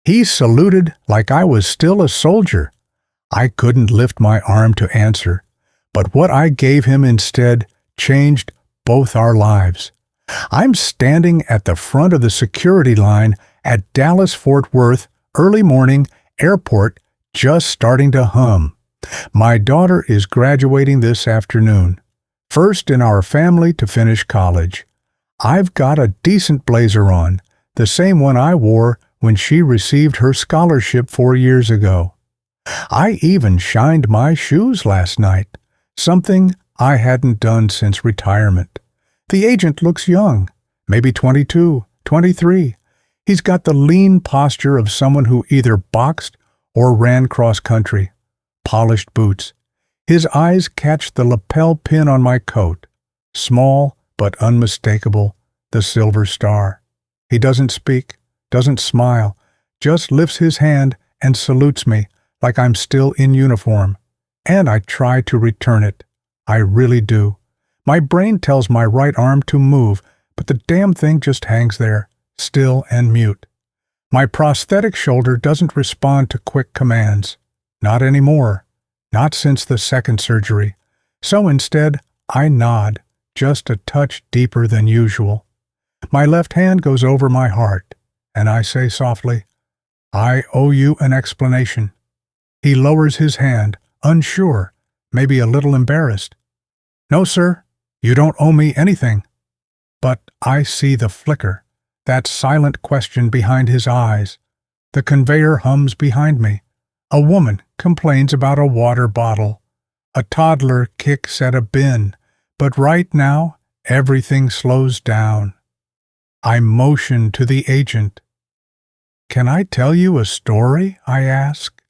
He saluted like I was still a soldier. I couldn't lift my arm to answer, but what I gave him instead changed both our lives. I'm standing at the front of the security line at Dallas-Fort Worth, early morning, airport, just starting to hum. My daughter is graduating this afternoon, first in our family to finish college. I've got a decent blazer on, the same one I wore when she received her scholarship 4 years ago. I even shined my shoes last night, something I hadn't done since retirement. The agent looks young, maybe 22, 23. He's got the lean posture of someone who either boxed or ran cross-country. Polished boots. His eyes catch the lapel pin on my coat. Small but unmistakable, the silver star. He doesn't speak, doesn't smile, just lifts his hand and salutes me like I'm still in uniform. And I try to return it. I really do. My brain tells my right arm to move, but the damn thing just hangs there, still and mute. My prosthetic shoulder doesn't respond to quick commands. Not anymore. Not since the second surgery. So instead, I nod, just a touch deeper than usual. My left hand goes over my heart, and I say softly, "I owe you an explanation." He lowers his hand, unsure, maybe a little embarrassed. "No, sir, you don't owe me anything." But I see the flicker, that silent question behind his eyes. The conveyor hums behind me. A woman complains about a water bottle. A toddler kicks at a bin. But right now, everything slows down. I motion to the agent. "Can I tell you a story?" I ask.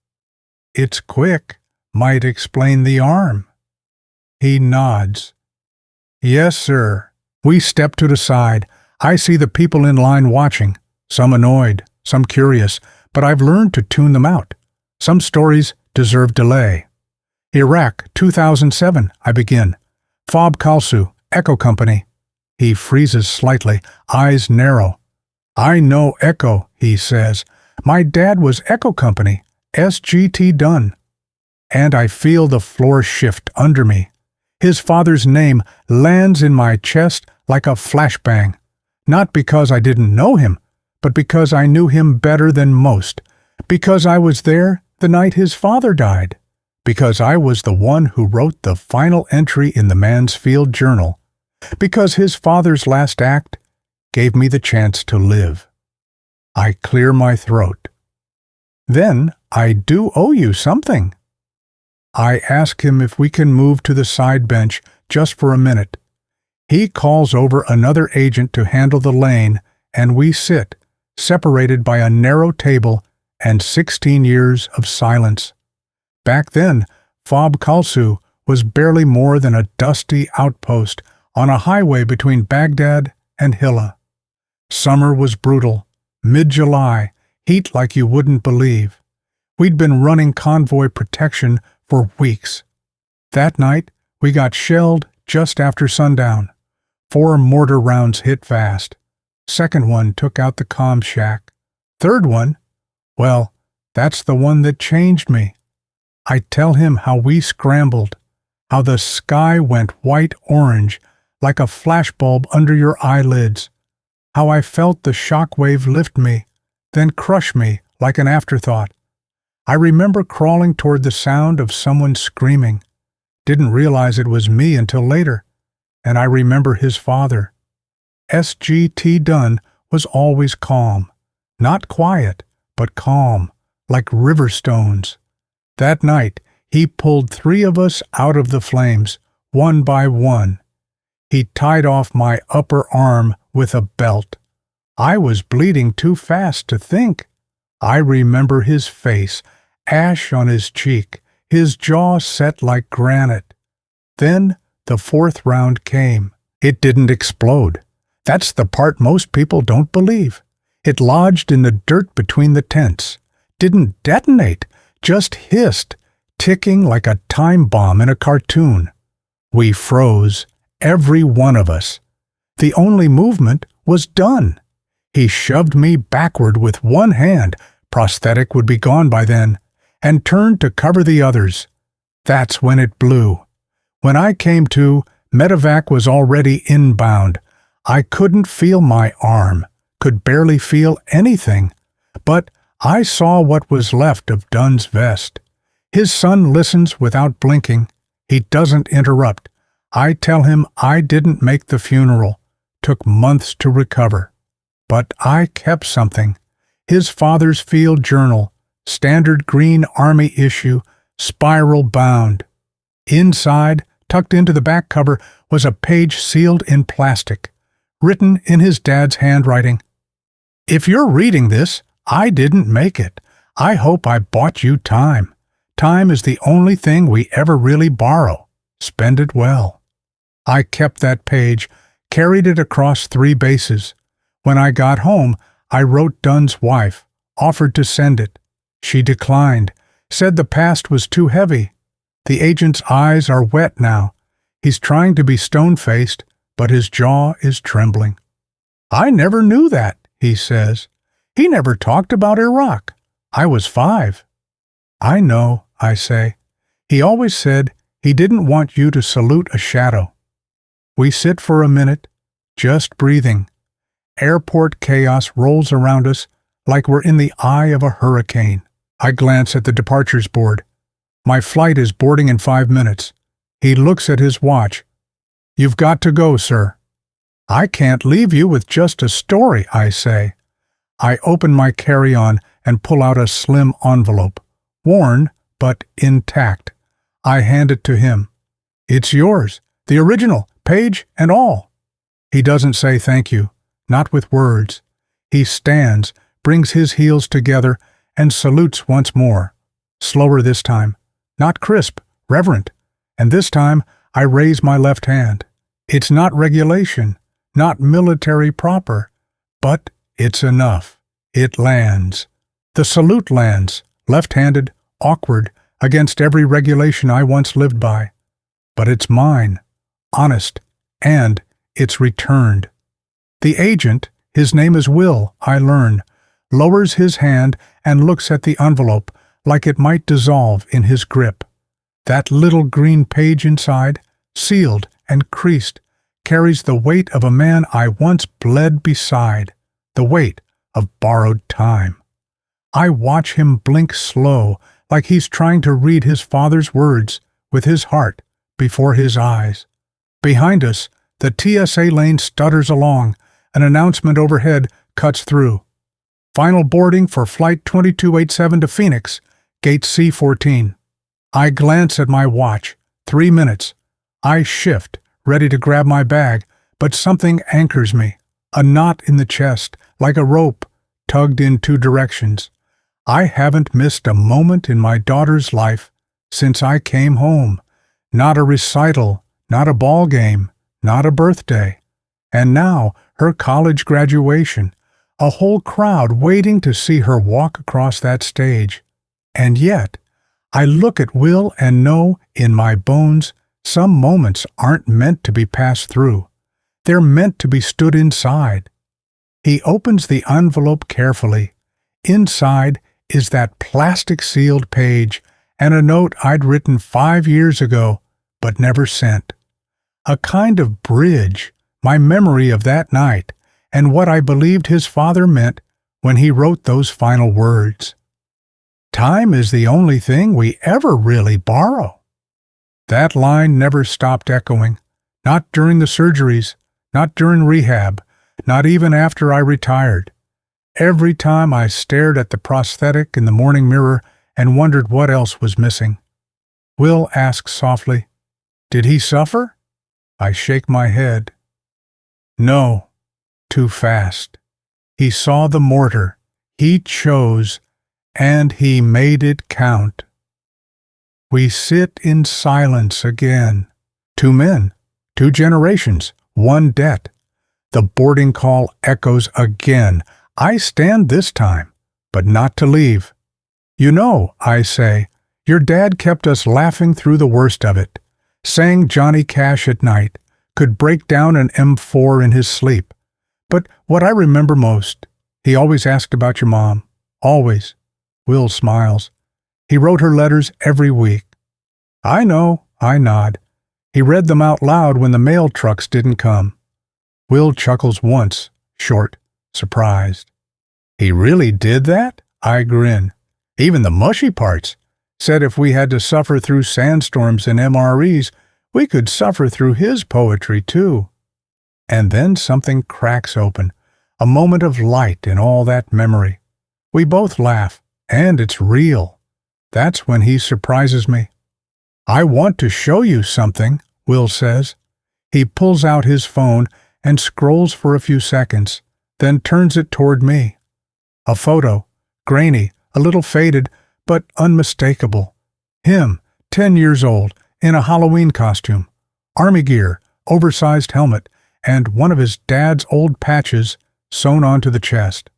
"It's quick, might explain the arm." He nods. "Yes, sir." We step to the side. I see the people in line watching, some annoyed, some curious, but I've learned to tune them out. Some stories deserve delay. "Iraq, 2007, I begin. Fob Kalsu, Echo Company." He freezes slightly, eyes narrow. "I know Echo," he says. "My dad was Echo Company, SGT Dunn." And I feel the floor shift under me. His father's name lands in my chest like a flashbang. Not because I didn't know him, but because I knew him better than most. Because I was there the night his father died. Because I was the one who wrote the final entry in the Mansfield Journal. Because his father's last act gave me the chance to live. I clear my throat. "Then I do owe you something." I ask him if we can move to the side bench just for a minute. He calls over another agent to handle the lane, and we sit, separated by a narrow table and 16 years of silence. Back then, Fob Kalsu was barely more than a dusty outpost on a highway between Baghdad and Hilla. Summer was brutal, mid-July, heat like you wouldn't believe. We'd been running convoy protection for weeks. That night, we got shelled just after sundown. 4 mortar rounds hit fast. Second one took out the comm shack. Third one, well, that's the one that changed me. I tell him how we scrambled, how the sky went white-orange like a flashbulb under your eyelids, how I felt the shockwave lift me, then crush me like an afterthought. I remember crawling toward the sound of someone screaming. Didn't realize it was me until later. And I remember his father. SGT Dunn was always calm. Not quiet, but calm, like river stones. That night, he pulled 3 of us out of the flames, one by one. He tied off my upper arm with a belt. I was bleeding too fast to think. I remember his face, ash on his cheek, his jaw set like granite. Then the 4th round came. It didn't explode. That's the part most people don't believe. It lodged in the dirt between the tents. Didn't detonate, just hissed, ticking like a time bomb in a cartoon. We froze, every one of us. The only movement was done. He shoved me backward with one hand, Prosthetic would be gone by then, and turned to cover the others. That's when it blew. When I came to, medevac was already inbound. I couldn't feel my arm, could barely feel anything. But I saw what was left of Dunn's vest. His son listens without blinking. He doesn't interrupt. I tell him I didn't make the funeral. Took months to recover. But I kept something. His father's field journal, standard green Army issue, spiral bound. Inside, tucked into the back cover, was a page sealed in plastic, written in his dad's handwriting. If you're reading this, I didn't make it. I hope I bought you time. Time is the only thing we ever really borrow. Spend it well. I kept that page, carried it across 3 bases. When I got home, I wrote Dunn's wife, offered to send it. She declined, said the past was too heavy. The agent's eyes are wet now. He's trying to be stone-faced, but his jaw is trembling. I never knew that, he says. He never talked about Iraq. I was 5. I know, I say. He always said he didn't want you to salute a shadow. We sit for a minute, just breathing. Airport chaos rolls around us like we're in the eye of a hurricane. I glance at the departures board. My flight is boarding in 5 minutes. He looks at his watch. You've got to go, sir. I can't leave you with just a story, I say. I open my carry-on and pull out a slim envelope, worn but intact. I hand it to him. It's yours, the original, page and all. He doesn't say thank you, not with words. He stands, brings his heels together, and salutes once more. Slower this time, not crisp, reverent. And this time I raise my left hand. It's not regulation, not military proper, but it's enough. It lands. The salute lands, left-handed, awkward, against every regulation I once lived by. But it's mine, honest, and it's returned. The agent, his name is Will, I learn, lowers his hand and looks at the envelope like it might dissolve in his grip. That little green page inside, sealed and creased, carries the weight of a man I once bled beside, the weight of borrowed time. I watch him blink slow, like he's trying to read his father's words with his heart before his eyes. Behind us, the TSA lane stutters along. An announcement overhead cuts through. Final boarding for Flight 2287 to Phoenix, Gate C14. I glance at my watch. 3 minutes. I shift, ready to grab my bag, but something anchors me. A knot in the chest, like a rope, tugged in 2 directions. I haven't missed a moment in my daughter's life since I came home. Not a recital, not a ball game, not a birthday. And now, her college graduation. A whole crowd waiting to see her walk across that stage. And yet, I look at Will and know, in my bones, some moments aren't meant to be passed through. They're meant to be stood inside. He opens the envelope carefully. Inside is that plastic-sealed page and a note I'd written 5 years ago, but never sent. A kind of bridge, my memory of that night, and what I believed his father meant when he wrote those final words. Time is the only thing we ever really borrow. That line never stopped echoing, not during the surgeries, not during rehab, not even after I retired. Every time I stared at the prosthetic in the morning mirror and wondered what else was missing. Will asks softly, "Did he suffer?" I shake my head. No, too fast. He saw the mortar, he chose, and he made it count. We sit in silence again. 2 men, 2 generations, 1 debt. The boarding call echoes again. I stand this time, but not to leave. You know, I say, your dad kept us laughing through the worst of it. Sang Johnny Cash at night, could break down an M4 in his sleep. But what I remember most, he always asked about your mom. Always. Will smiles. He wrote her letters every week. I know, I nod. He read them out loud when the mail trucks didn't come. Will chuckles once, short, surprised. He really did that? I grin. Even the mushy parts. Said if we had to suffer through sandstorms and MREs, we could suffer through his poetry too. And then something cracks open, a moment of light in all that memory. We both laugh, and it's real. That's when he surprises me. I want to show you something, Will says. He pulls out his phone and scrolls for a few seconds, then turns it toward me. A photo, grainy, a little faded, but unmistakable. Him, 10 years old, in a Halloween costume, army gear, oversized helmet, and one of his dad's old patches sewn onto the chest.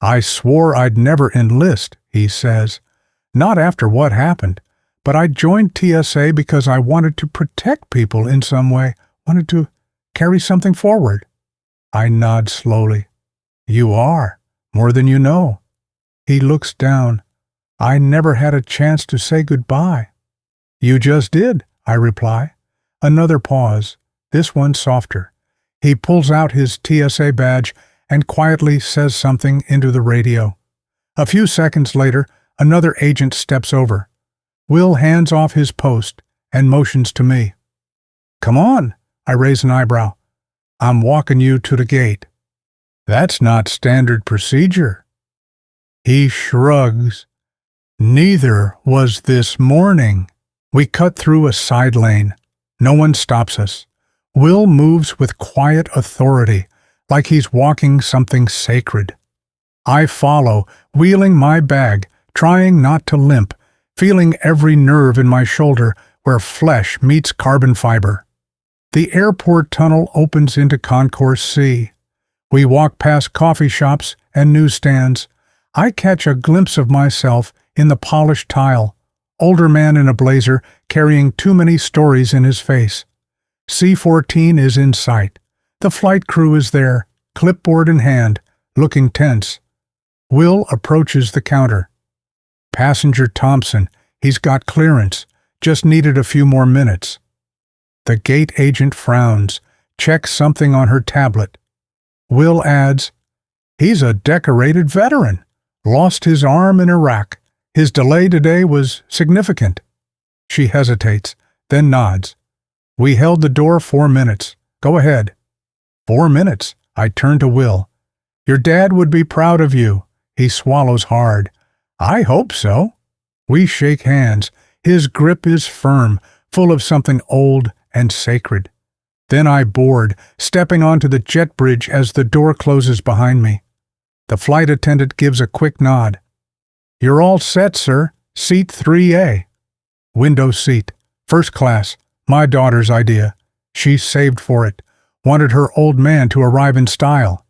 I swore I'd never enlist, he says. Not after what happened, but I joined TSA because I wanted to protect people in some way, wanted to carry something forward. I nod slowly. You are, more than you know. He looks down. I never had a chance to say goodbye. You just did, I reply. Another pause, this one softer. He pulls out his TSA badge and quietly says something into the radio. A few seconds later, another agent steps over. Will hands off his post and motions to me. Come on, I raise an eyebrow. I'm walking you to the gate. That's not standard procedure. He shrugs. Neither was this morning. We cut through a side lane. No one stops us. Will moves with quiet authority, like he's walking something sacred. I follow, wheeling my bag, trying not to limp, feeling every nerve in my shoulder where flesh meets carbon fiber. The airport tunnel opens into Concourse C. We walk past coffee shops and newsstands. I catch a glimpse of myself in the polished tile, older man in a blazer carrying too many stories in his face. C-14 is in sight. The flight crew is there, clipboard in hand, looking tense. Will approaches the counter. Passenger Thompson, he's got clearance, just needed a few more minutes. The gate agent frowns, checks something on her tablet. Will adds, he's a decorated veteran, lost his arm in Iraq. His delay today was significant. She hesitates, then nods. We held the door 4 minutes. Go ahead. 4 minutes. I turn to Will. Your dad would be proud of you. He swallows hard. I hope so. We shake hands. His grip is firm, full of something old and sacred. Then I board, stepping onto the jet bridge as the door closes behind me. The flight attendant gives a quick nod. You're all set, sir. Seat 3A. Window seat. First class. My daughter's idea. She saved for it. Wanted her old man to arrive in style.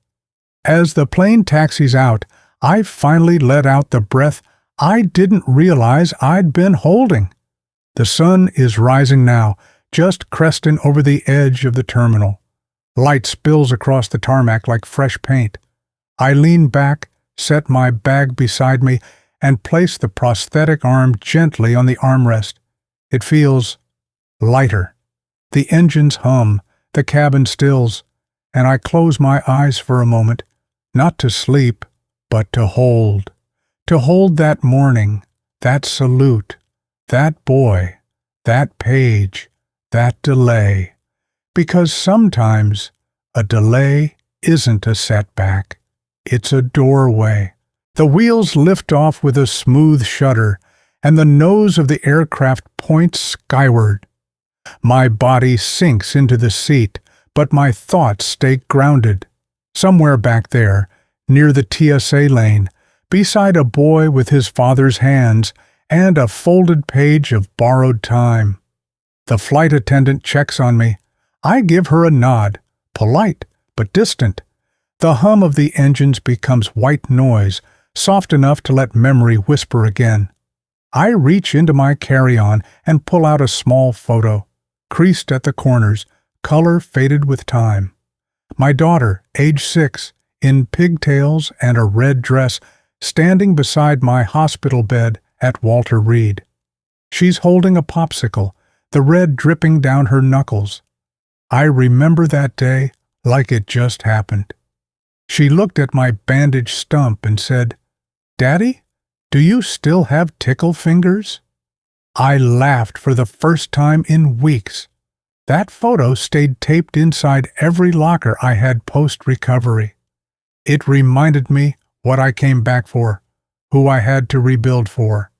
As the plane taxis out, I finally let out the breath I didn't realize I'd been holding. The sun is rising now, just cresting over the edge of the terminal. Light spills across the tarmac like fresh paint. I lean back, set my bag beside me, and place the prosthetic arm gently on the armrest. It feels lighter. The engines hum, the cabin stills, and I close my eyes for a moment, not to sleep, but to hold. To hold that morning, that salute, that boy, that page, that delay. Because sometimes a delay isn't a setback, it's a doorway. The wheels lift off with a smooth shudder, and the nose of the aircraft points skyward. My body sinks into the seat, but my thoughts stay grounded. Somewhere back there, near the TSA lane, beside a boy with his father's hands and a folded page of borrowed time. The flight attendant checks on me. I give her a nod, polite but distant. The hum of the engines becomes white noise, soft enough to let memory whisper again. I reach into my carry-on and pull out a small photo, creased at the corners, color faded with time. My daughter, age 6, in pigtails and a red dress, standing beside my hospital bed at Walter Reed. She's holding a popsicle, the red dripping down her knuckles. I remember that day like it just happened. She looked at my bandaged stump and said, "Daddy, do you still have tickle fingers?" I laughed for the first time in weeks. That photo stayed taped inside every locker I had post-recovery. It reminded me what I came back for, who I had to rebuild for.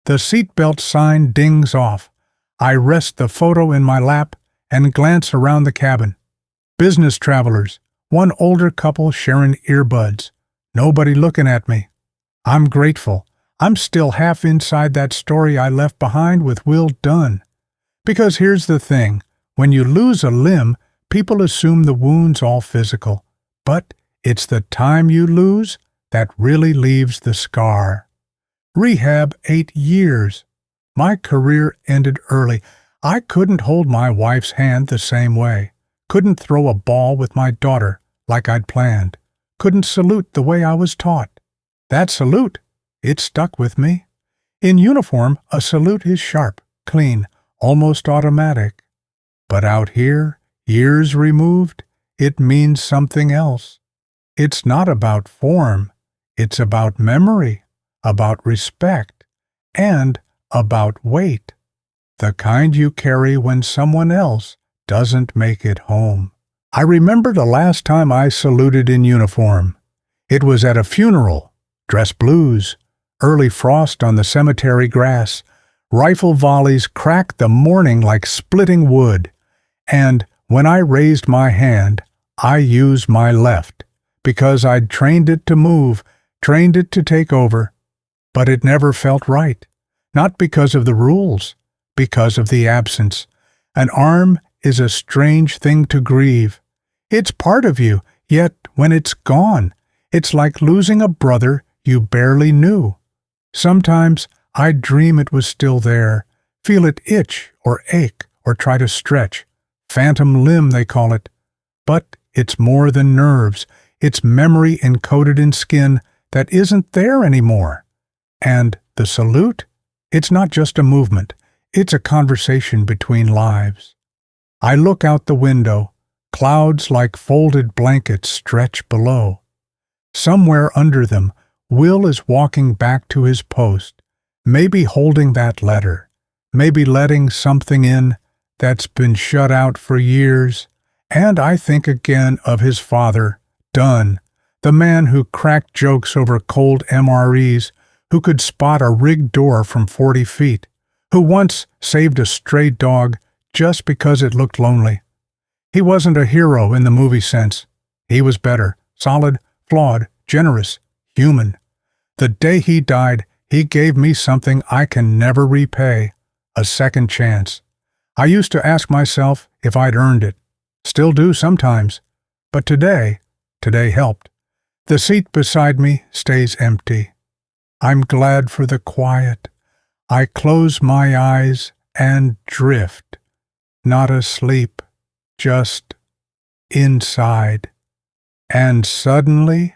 The seatbelt sign dings off. I rest the photo in my lap and glance around the cabin. Business travelers, one older couple sharing earbuds. Nobody looking at me. I'm grateful. I'm still half inside that story I left behind with Will Dunn. Because here's the thing, when you lose a limb, people assume the wound's all physical. But it's the time you lose that really leaves the scar. Rehab 8 years. My career ended early. I couldn't hold my wife's hand the same way. Couldn't throw a ball with my daughter like I'd planned. Couldn't salute the way I was taught. That salute, it stuck with me. In uniform, a salute is sharp, clean, almost automatic. But out here, years removed, it means something else. It's not about form. It's about memory, about respect, and about weight. The kind you carry when someone else doesn't make it home. I remember the last time I saluted in uniform. It was at a funeral, dress blues, early frost on the cemetery grass, rifle volleys cracked the morning like splitting wood, and when I raised my hand, I used my left, because I'd trained it to move, trained it to take over. But it never felt right, not because of the rules, because of the absence. An arm is a strange thing to grieve. It's part of you, yet when it's gone, it's like losing a brother you barely knew. Sometimes I dream it was still there, feel it itch or ache or try to stretch. Phantom limb, they call it. But it's more than nerves. It's memory encoded in skin that isn't there anymore. And the salute? It's not just a movement. It's a conversation between lives. I look out the window. Clouds like folded blankets stretch below. Somewhere under them, Will is walking back to his post, maybe holding that letter, maybe letting something in that's been shut out for years. And I think again of his father, Dunn, the man who cracked jokes over cold MREs, who could spot a rigged door from 40 feet, who once saved a stray dog just because it looked lonely. He wasn't a hero in the movie sense. He was better, solid, flawed, generous, human. The day he died, he gave me something I can never repay, a second chance. I used to ask myself if I'd earned it. Still do sometimes. But today helped. The seat beside me stays empty. I'm glad for the quiet. I close my eyes and drift. Not asleep, just inside. And suddenly,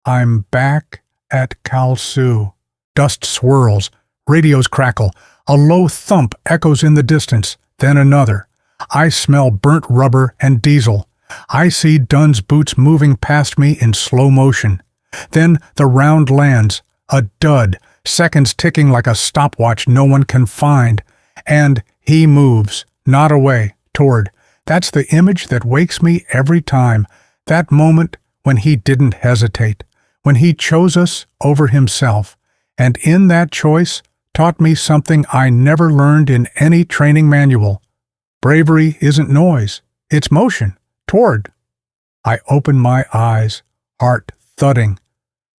I'm back at Kalsu. Dust swirls, radios crackle, a low thump echoes in the distance, then another. I smell burnt rubber and diesel. I see Dunn's boots moving past me in slow motion. Then the round lands, a dud, seconds ticking like a stopwatch no one can find. And he moves, not away, toward. That's the image that wakes me every time. That moment when he didn't hesitate, when he chose us over himself. And in that choice, taught me something I never learned in any training manual. Bravery isn't noise, it's motion, toward. I open my eyes, heart thudding.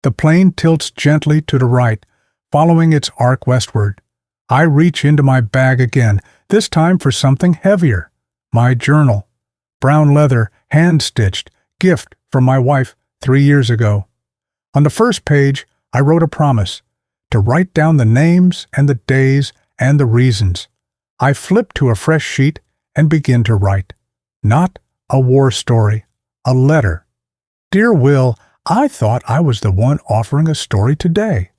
The plane tilts gently to the right, following its arc westward. I reach into my bag again, this time for something heavier. My journal. Brown leather, hand-stitched, gift from my wife 3 years ago. On the first page, I wrote a promise to write down the names and the days and the reasons. I flip to a fresh sheet and begin to write. Not a war story, a letter. Dear Will, I thought I was the one offering a story today.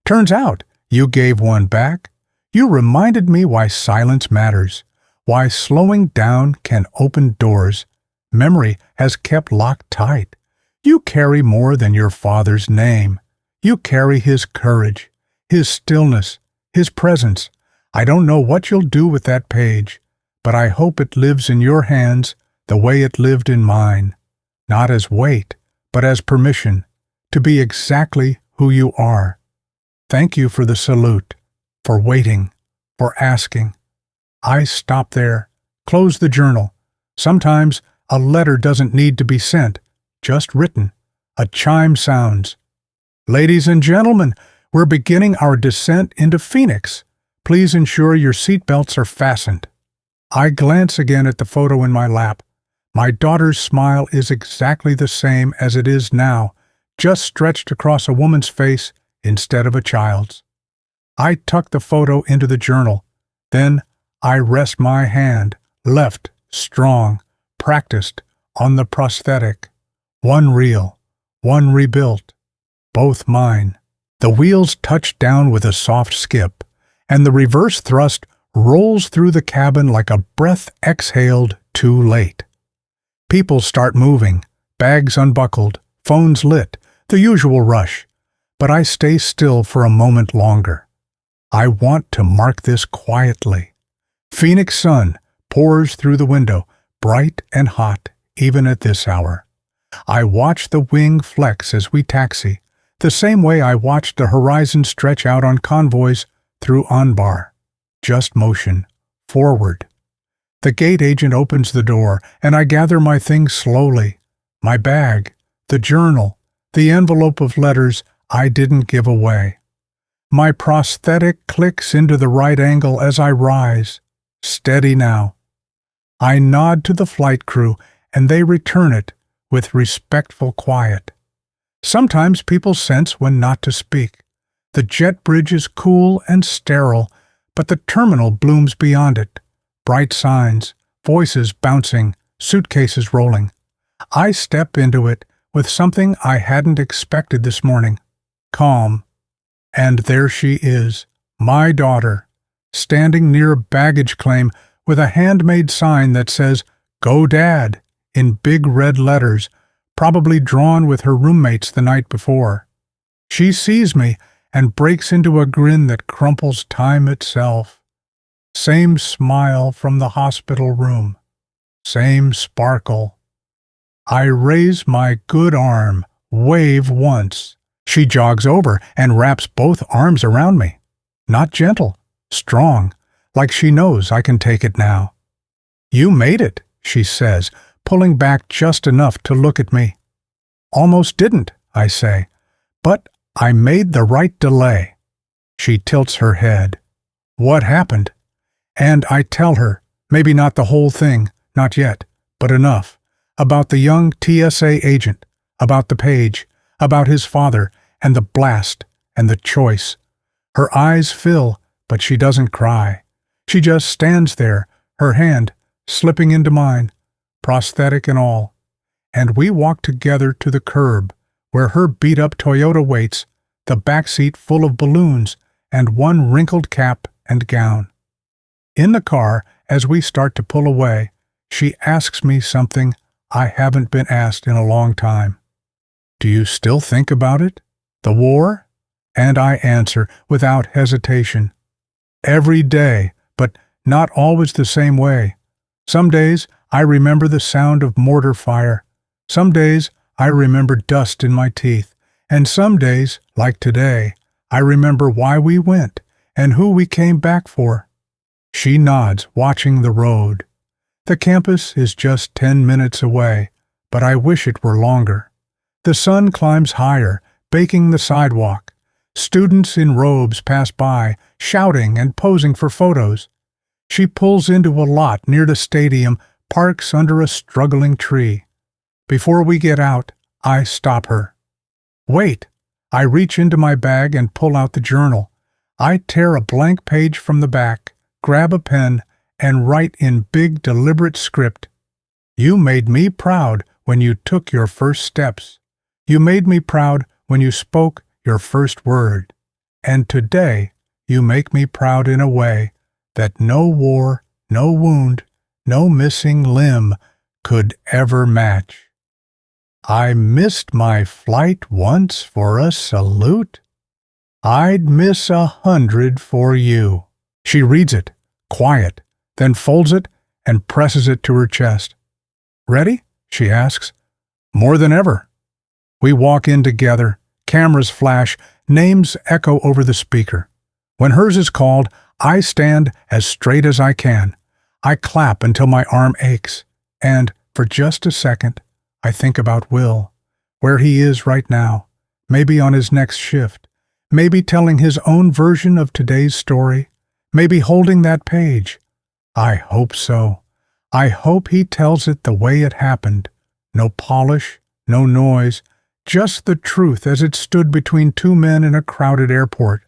Turns out you gave one back. You reminded me why silence matters, why slowing down can open doors memory has kept locked tight. You carry more than your father's name. You carry his courage, his stillness, his presence. I don't know what you'll do with that page, but I hope it lives in your hands the way it lived in mine, not as weight, but as permission to be exactly who you are. Thank you for the salute, for waiting, for asking. I stop there, close the journal. Sometimes a letter doesn't need to be sent, just written. A chime sounds. Ladies and gentlemen, we're beginning our descent into Phoenix. Please ensure your seatbelts are fastened. I glance again at the photo in my lap. My daughter's smile is exactly the same as it is now, just stretched across a woman's face instead of a child's. I tuck the photo into the journal. Then I rest my hand, left, strong, practiced, on the prosthetic. One real, one rebuilt, both mine. The wheels touch down with a soft skip, and the reverse thrust rolls through the cabin like a breath exhaled too late. People start moving, bags unbuckled, phones lit, the usual rush. But I stay still for a moment longer. I want to mark this quietly. Phoenix sun pours through the window, bright and hot, even at this hour. I watch the wing flex as we taxi, the same way I watched the horizon stretch out on convoys through Anbar. Just motion, forward. The gate agent opens the door, and I gather my things slowly. My bag, the journal, the envelope of letters I didn't give away. My prosthetic clicks into the right angle as I rise. Steady now. I nod to the flight crew, and they return it with respectful quiet. Sometimes people sense when not to speak. The jet bridge is cool and sterile, but the terminal blooms beyond it. Bright signs, voices bouncing, suitcases rolling. I step into it with something I hadn't expected this morning. Calm. And there she is, my daughter, standing near a baggage claim with a handmade sign that says, "Go Dad," in big red letters, probably drawn with her roommates the night before. She sees me and breaks into a grin that crumples time itself. Same smile from the hospital room. Same sparkle. I raise my good arm, wave once. She jogs over and wraps both arms around me. Not gentle, strong, like she knows I can take it now. "You made it," she says, pulling back just enough to look at me. "Almost didn't," I say, "but I made the right delay." She tilts her head. "What happened?" And I tell her, maybe not the whole thing, not yet, but enough, about the young TSA agent, about the page, about his father, and the blast, and the choice. Her eyes fill, but she doesn't cry. She just stands there, her hand slipping into mine, prosthetic and all. And we walk together to the curb, where her beat-up Toyota waits, the backseat full of balloons, and one wrinkled cap and gown. In the car, as we start to pull away, she asks me something I haven't been asked in a long time. "Do you still think about it? The war?" And I answer without hesitation. Every day, but not always the same way. Some days I remember the sound of mortar fire. Some days I remember dust in my teeth. And some days, like today, I remember why we went and who we came back for. She nods, watching the road. The campus is just 10 minutes away, but I wish it were longer. The sun climbs higher, baking the sidewalk. Students in robes pass by, shouting and posing for photos. She pulls into a lot near the stadium, parks under a struggling tree. Before we get out, I stop her. "Wait!" I reach into my bag and pull out the journal. I tear a blank page from the back, grab a pen, and write in big, deliberate script, "You made me proud when you took your first steps. You made me proud when you spoke your first word, and today you make me proud in a way that no war, no wound, no missing limb could ever match. I missed my flight once for a salute. I'd miss 100 for you. She reads it, quiet, then folds it and presses it to her chest. Ready? She asks. More than ever. We walk in together, cameras flash, names echo over the speaker. When hers is called, I stand as straight as I can. I clap until my arm aches, and, for just a second, I think about Will, where he is right now, maybe on his next shift, maybe telling his own version of today's story, maybe holding that page. I hope so. I hope he tells it the way it happened. No polish, no noise, just the truth as it stood between two men in a crowded airport.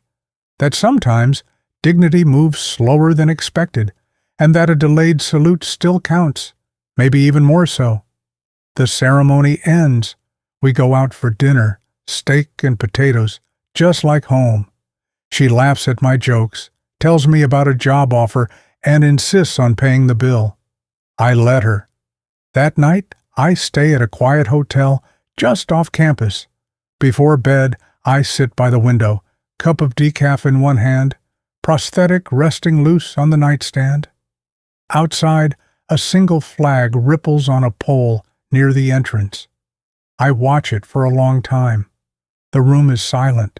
That sometimes dignity moves slower than expected, and that a delayed salute still counts, maybe even more so. The ceremony ends. We go out for dinner, steak and potatoes, just like home. She laughs at my jokes, tells me about a job offer, and insists on paying the bill. I let her. That night, I stay at a quiet hotel just off campus. Before bed, I sit by the window, cup of decaf in one hand, prosthetic resting loose on the nightstand. Outside, a single flag ripples on a pole near the entrance. I watch it for a long time. The room is silent.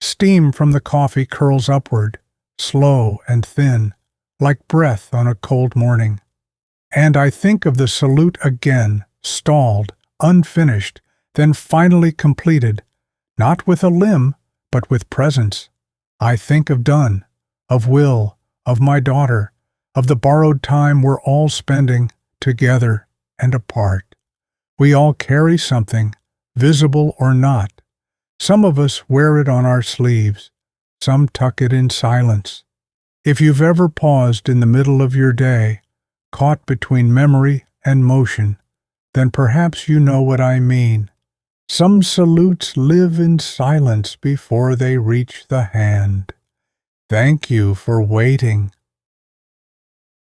Steam from the coffee curls upward, slow and thin, like breath on a cold morning. And I think of the salute again, stalled, unfinished, then finally completed, not with a limb, but with presence. I think of Dunn, of Will, of my daughter, of the borrowed time we're all spending together and apart. We all carry something, visible or not. Some of us wear it on our sleeves. Some tuck it in silence. If you've ever paused in the middle of your day, caught between memory and motion, then perhaps you know what I mean. Some salutes live in silence before they reach the hand. Thank you for waiting.